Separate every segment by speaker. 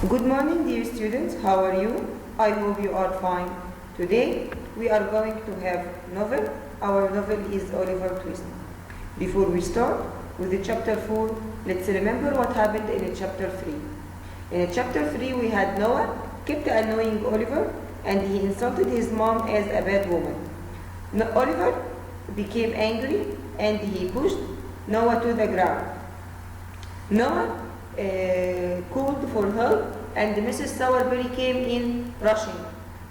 Speaker 1: Good morning, dear students. How are you? I hope you are fine. Today we are going to have novel. Our novel is Oliver Twist. Before we start with the chapter 4, let's remember what happened in chapter 3. In chapter 3 we had Noah kept annoying Oliver and he insulted his mom as a bad woman. Oliver became angry and he pushed Noah to the ground. Noah called for help and Mrs. Sowerberry came in rushing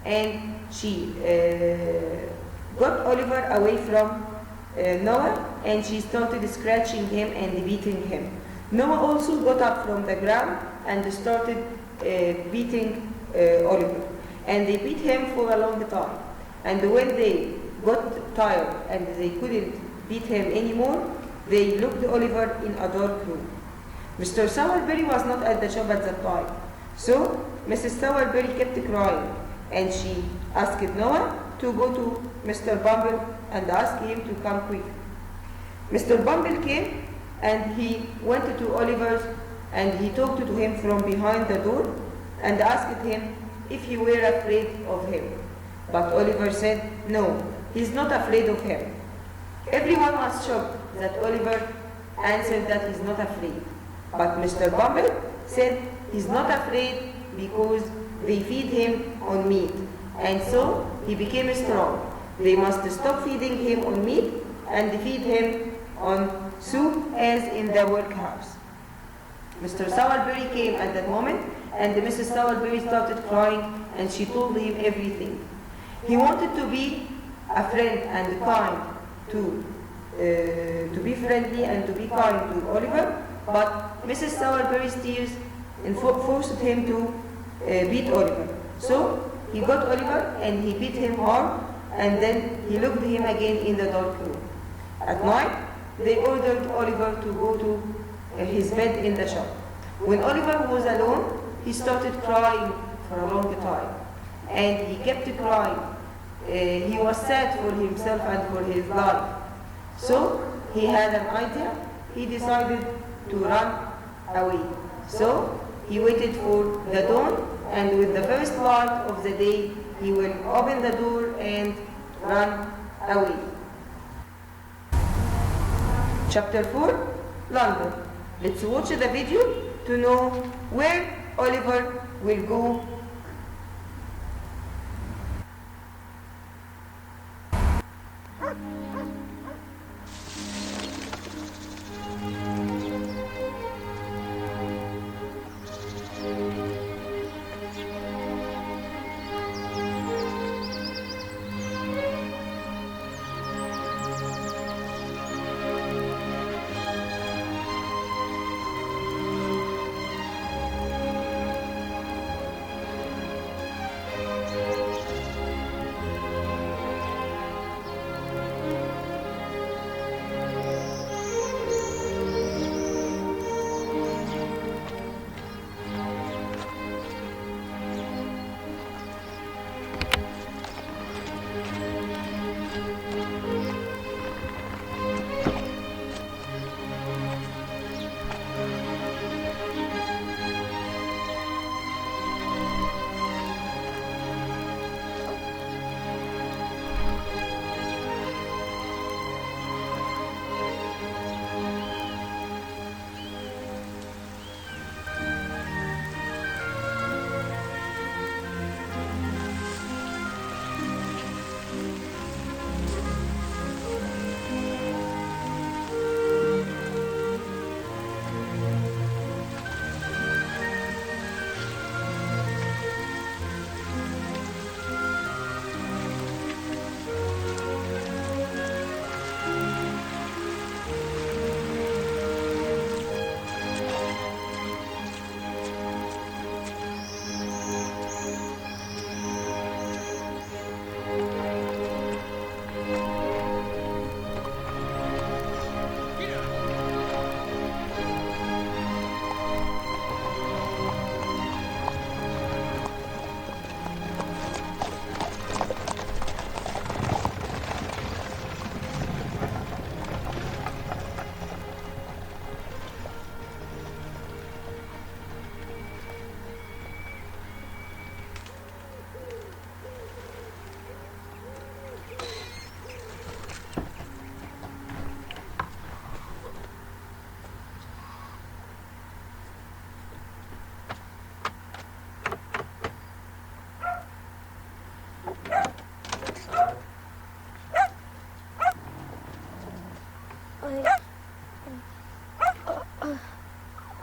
Speaker 1: and she got Oliver away from Noah and she started scratching him and beating him. Noah also got up from the ground and started beating Oliver, and they beat him for a long time, and when they got tired and they couldn't beat him anymore, they locked Oliver in a dark room. Mr. Sowerberry was not at the shop at that time, so Mrs. Sowerberry kept crying, and she asked Noah to go to Mr. Bumble and ask him to come quick. Mr. Bumble came and he went to Oliver's and he talked to him from behind the door and asked him if he were afraid of him. But Oliver said no, he's not afraid of him. Everyone was shocked that Oliver answered that he's not afraid. But Mr. Bumble said he's not afraid because they feed him on meat, and so he became strong. They must stop feeding him on meat and feed him on soup as in the workhouse. Mr. Sowerberry came at that moment and Mrs. Sowerberry started crying and she told him everything. He wanted to be a friend and kind to be friendly and to be kind to Oliver, but Mrs. Sowerberry's tears forced him to beat Oliver. So he got Oliver and he beat him hard, and then he locked him again in the dark room. At night, they ordered Oliver to go to his bed in the shop. When Oliver was alone, he started crying for a long time, and he kept crying. He was sad for himself and for his life. So he had an idea. He decided to run away. So he waited for the dawn, and with the first light of the day, he will open the door and run away. Chapter 4, London. Let's watch the video to know where Oliver will go.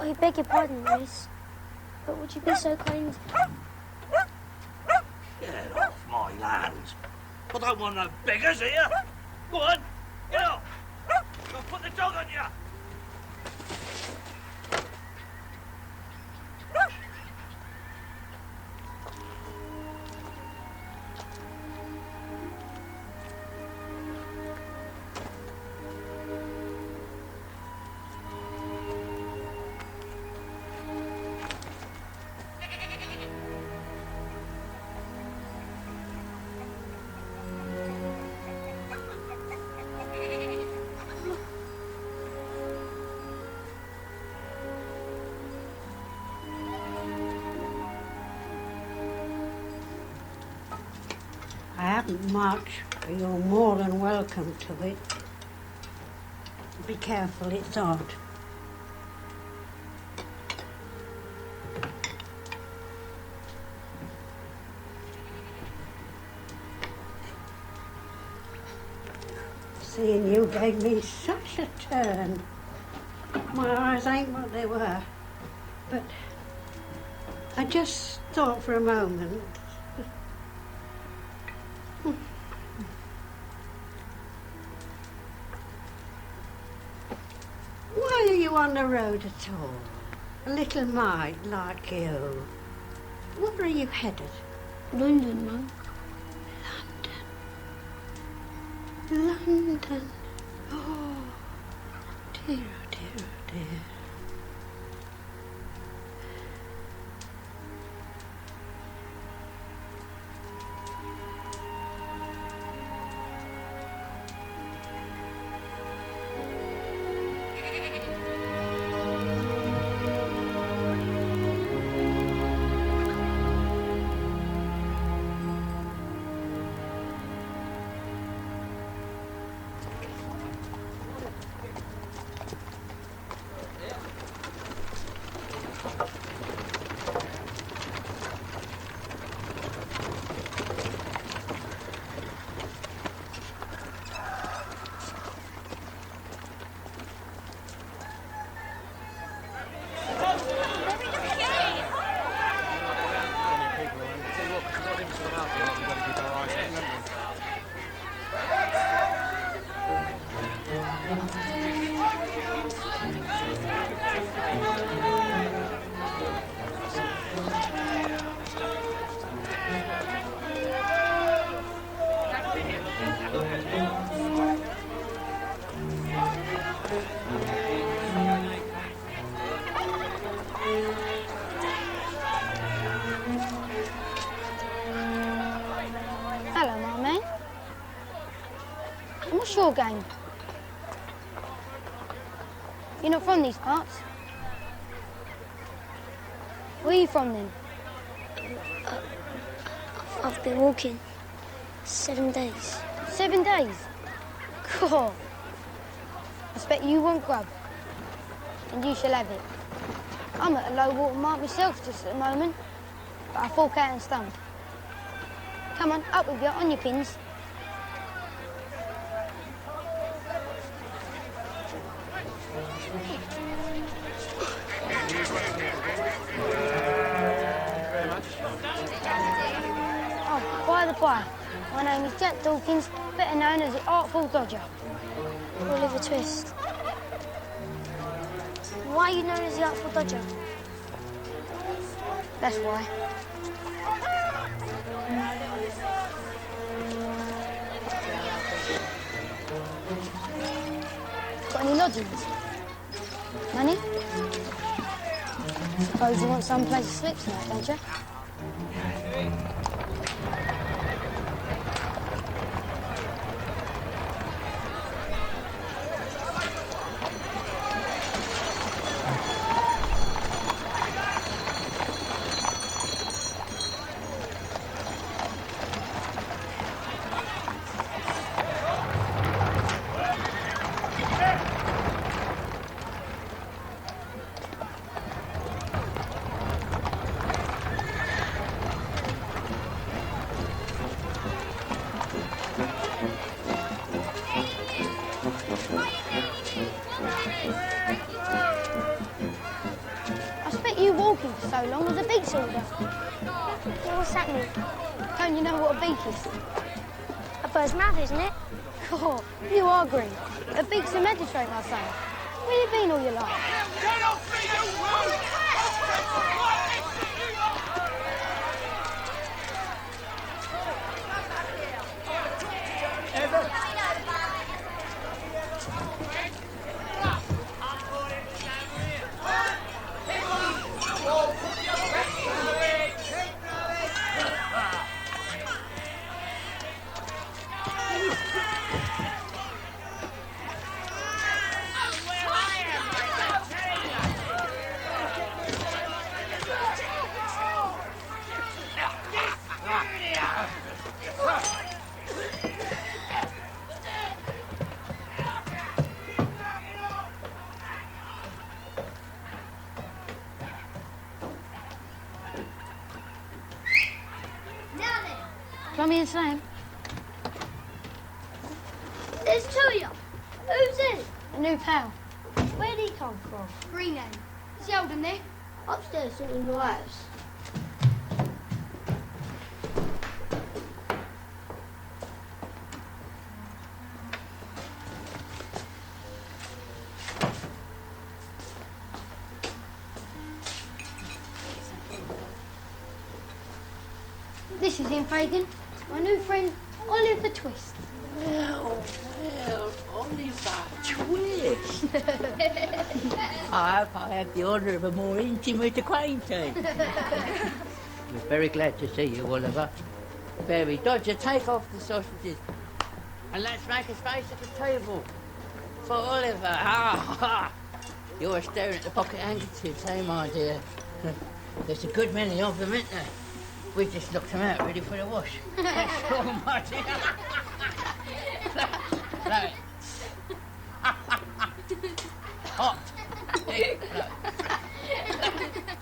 Speaker 2: I beg your pardon, miss, but would you be so kind?
Speaker 3: Get off my land. I don't want no beggars here. Go on, get off. I'll put the dog on you.
Speaker 4: I haven't much, but you're more than welcome to it. Be careful, it's odd. Seeing you gave me such a turn. My eyes ain't what they were, but I just thought for a moment. Why are you on the road at all? A little mite like you. Where are you headed?
Speaker 2: London, Mum.
Speaker 4: London. Oh, dear, oh dear, oh dear.
Speaker 2: Hello, my man. What's your game? You're not from these parts? Where are you from then?
Speaker 5: I've been walking 7 days.
Speaker 2: 7 days? God. I expect you want grub. And you shall have it. I'm at a low water mark myself just at the moment, but I fork out and stump. Come on, up with you, on your pins. Oh, by the by, my name is Jack Dawkins, better known as the Artful Dodger.
Speaker 5: Oliver Twist. Why are you known as the Artful Dodger?
Speaker 2: That's why. Got any lodgings? Money? Suppose you want some place to sleep tonight, don't you? kept you walking for so long was a beak's order.
Speaker 5: What's that mean?
Speaker 2: Don't you know what a beak is?
Speaker 5: A bird's mouth, isn't it?
Speaker 2: Oh, you are green. A beak's a magistrate, my son. Where you been all your life? Come here, Sam.
Speaker 5: There's two of you. Who's this?
Speaker 2: A new pal.
Speaker 5: Where'd he come from?
Speaker 2: Greenland. Is he old in there?
Speaker 5: Upstairs sorting the house.
Speaker 2: This is him, Fagin. My new friend, Oliver Twist.
Speaker 6: Well, Oliver Twist. I hope I have the honour of a more intimate acquaintance. We're very glad to see you, Oliver. Very. Dodger, take off the sausages. And let's make a space at the table for Oliver. Ha! You're staring at the pocket handkerchiefs, eh, my dear? There's a good many of them, isn't there? We just knocked them out, ready for the wash. That's all, my dear. Right. Hot. Hey,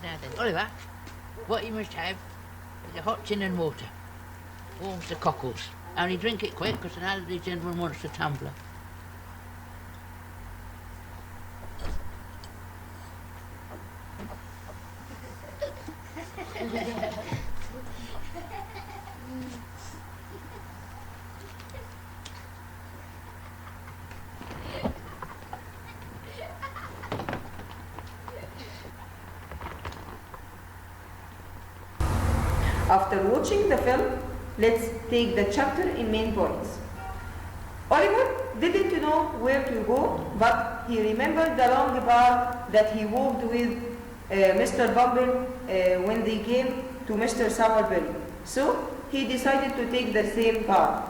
Speaker 6: now then, Oliver, what you must have is a hot tin and water. Warms the cockles. Only drink it quick, because an elderly gentleman wants a tumbler.
Speaker 1: After watching the film, let's take the chapter in main points. Oliver didn't know where to go, but he remembered the long path that he walked with Mr. Bumble when they came to Mr. Sowerberry. So he decided to take the same path.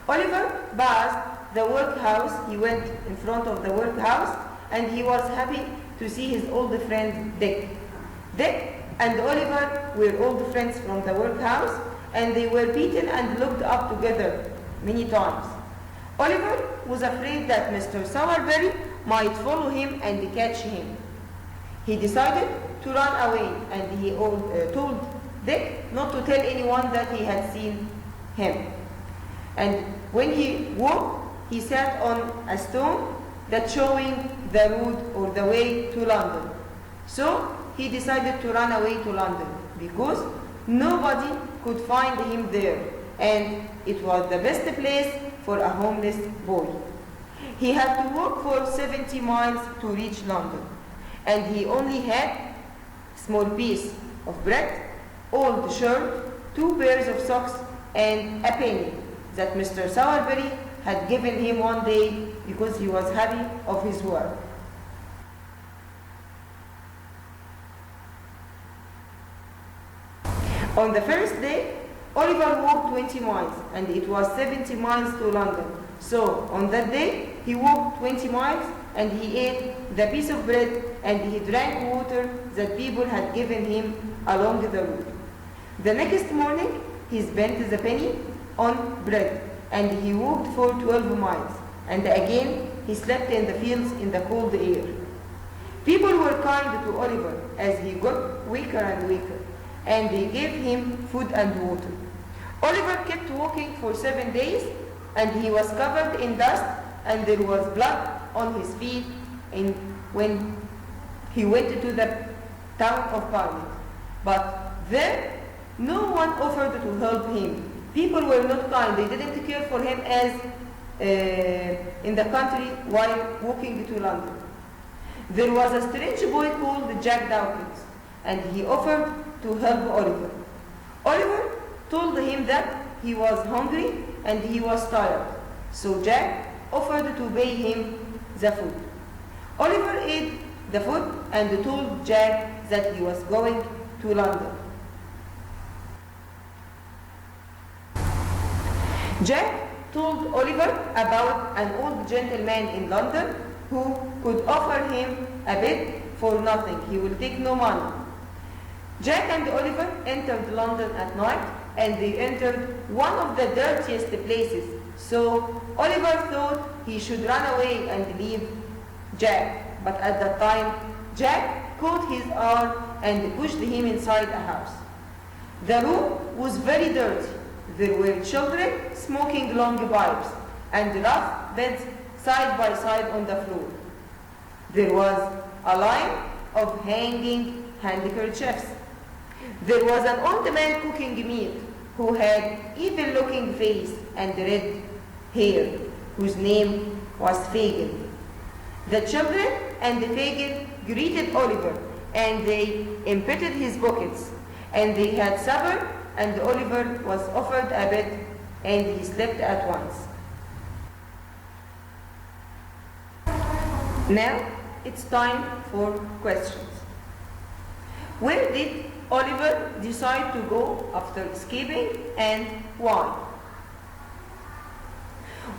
Speaker 1: Oliver passed the workhouse. He went in front of the workhouse, and he was happy to see his old friend Dick. Dick and Oliver were old friends from the workhouse, and they were beaten and looked up together many times. Oliver was afraid that Mr. Sowerberry might follow him and catch him. He decided to run away, and he told Dick not to tell anyone that he had seen him. And when he woke, he sat on a stone that showing the road or the way to London. So he decided to run away to London because nobody could find him there, and it was the best place for a homeless boy. He had to walk for 70 miles to reach London, and he only had a small piece of bread, old shirt, 2 pairs of socks, and a penny that Mr. Sowerberry had given him one day because he was happy of his work. On the first day, Oliver walked 20 miles, and it was 70 miles to London. So on that day, he walked 20 miles, and he ate the piece of bread, and he drank water that people had given him along the road. The next morning, he spent the penny on bread, and he walked for 12 miles, and again he slept in the fields in the cold air. People were kind to Oliver as he got weaker and weaker, and they gave him food and water. Oliver kept walking for 7 days, and he was covered in dust, and there was blood on his feet. And when he went to the town of Barnet. But there, no one offered to help him. People were not kind. They didn't care for him as in the country while walking to London. There was a strange boy called Jack Dawkins, and he offered to help Oliver. Oliver told him that he was hungry and he was tired, so Jack offered to pay him the food. Oliver ate the food and told Jack that he was going to London. Jack told Oliver about an old gentleman in London who could offer him a bed for nothing. He will take no money. Jack and Oliver entered London at night, and they entered one of the dirtiest places. So Oliver thought he should run away and leave Jack. But at that time, Jack caught his arm and pushed him inside a house. The room was very dirty. There were children smoking long pipes and rough beds side by side on the floor. There was a line of hanging handkerchiefs. There was an old man cooking meat who had evil-looking face and red hair, whose name was Fagin. The children and Fagin greeted Oliver, and they emptied his pockets, and they had supper, and Oliver was offered a bed, and he slept at once. Now it's time for questions. Where did Oliver decide to go after escaping, and why?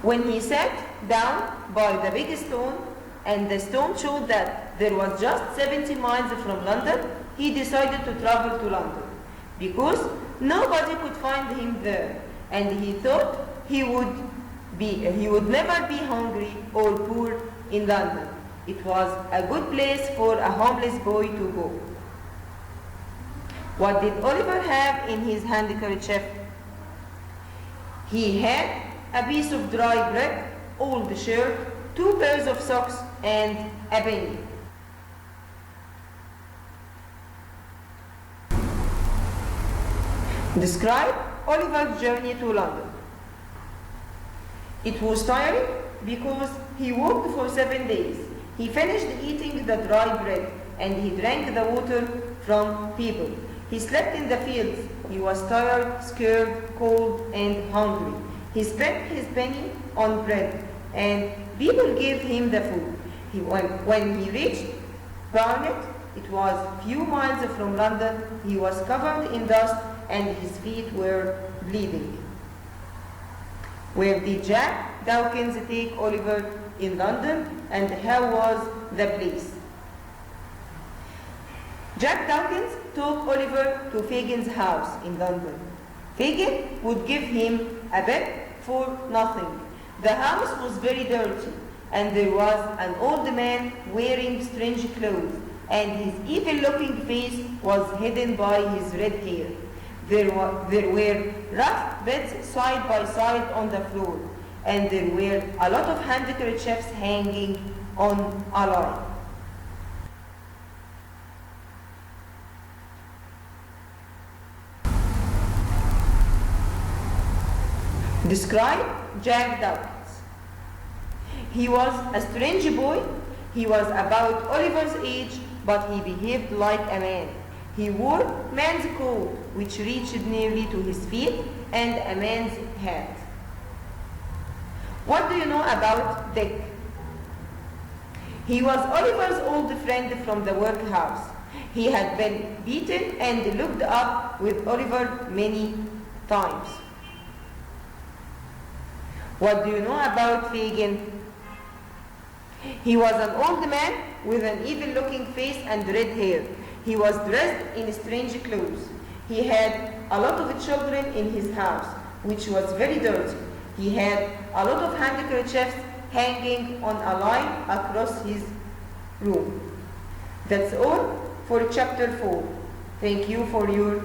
Speaker 1: When he sat down by the big stone, and the stone showed that there was just 70 miles from London, he decided to travel to London because nobody could find him there, and he thought he would never be hungry or poor in London. It was a good place for a homeless boy to go. What did Oliver have in his handkerchief? He had a piece of dry bread, old shirt, 2 pairs of socks, and a penny. Describe Oliver's journey to London. It was tiring because he walked for 7 days. He finished eating the dry bread and he drank the water from people. He slept in the fields. He was tired, scared, cold, and hungry. He spent his penny on bread, and people gave him the food. When he reached Barnet, it was a few miles from London. He was covered in dust and his feet were bleeding. Where did Jack Dawkins take Oliver in London, and how was the place? Jack Dawkins took Oliver to Fagin's house in London. Fagin would give him a bed for nothing. The house was very dirty, and there was an old man wearing strange clothes, and his evil-looking face was hidden by his red hair. There were rough beds side by side on the floor, and there were a lot of handkerchiefs hanging on a line. Describe Jack Dawkins. He was a strange boy. He was about Oliver's age, but he behaved like a man. He wore man's coat, which reached nearly to his feet, and a man's hat. What do you know about Dick? He was Oliver's old friend from the workhouse. He had been beaten and looked up with Oliver many times. What do you know about Fagin? He was an old man with an evil-looking face and red hair. He was dressed in strange clothes. He had a lot of children in his house, which was very dirty. He had a lot of handkerchiefs hanging on a line across his room. That's all for chapter 4. Thank you for your